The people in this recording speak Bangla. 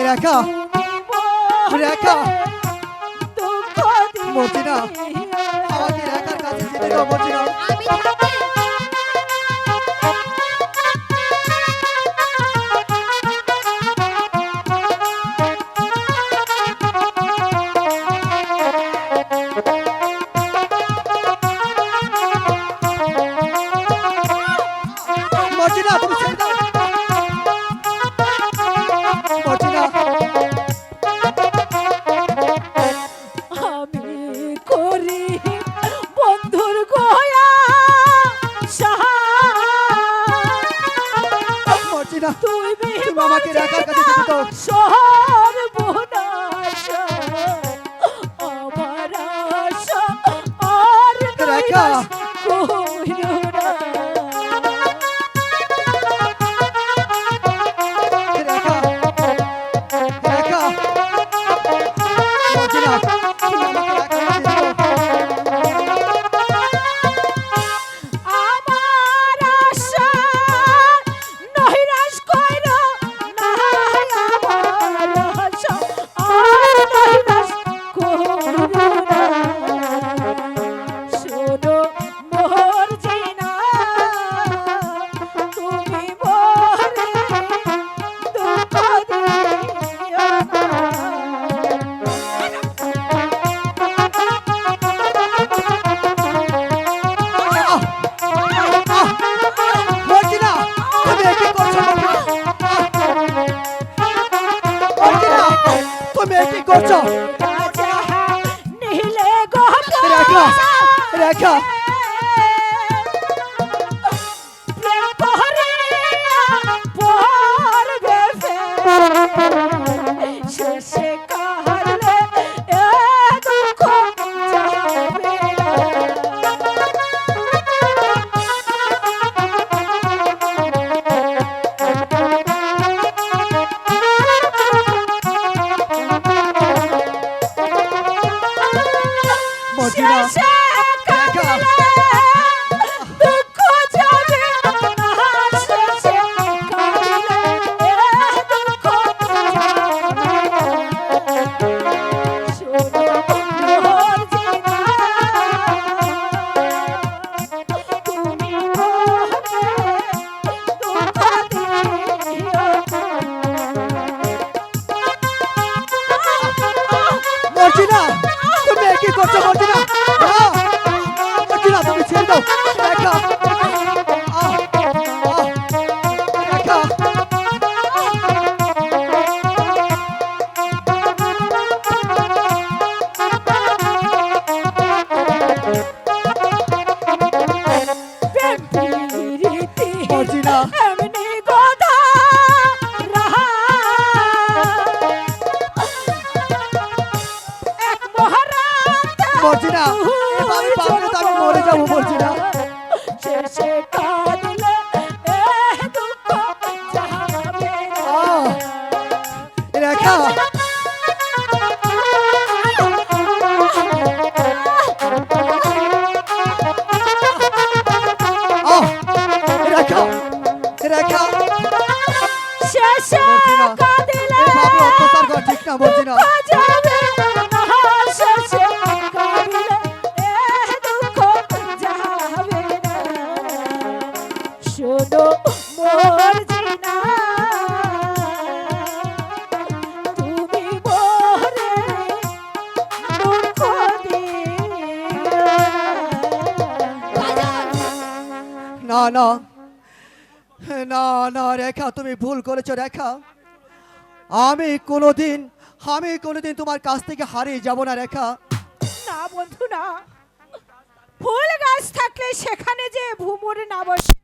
রেখা রেখা মর্জিনা আমাকে রেখার কাছে যেতে দাও মর্জিনা। মর্জিনা তুমি ছেড়ে দাও মর্জিনা। তুমি আমাকে রেখার কাছে যেতে দাও। রেখা রেখা মর্জিনা তুমি কি করছো মর্জিনা? মর্জিনা তুমি ছেড়ে দাও রেখা রেখা। মর্জিনা মর্জিনা এভাবে পাবলে তো আমি মরে যাবো মর্জিনা। রেখা রেখা রেখা এভাবে অত্যাচার করা ঠিক না মর্জিনা। না না না না রেখা তুমি ভুল করেছো রেখা। আমি কোনোদিন তোমার কাছ থেকে হারিয়ে যাব না রেখা। না বন্ধু না, ফুল গাছ থাকলে সেখানে যে ভ্রমরে না বসে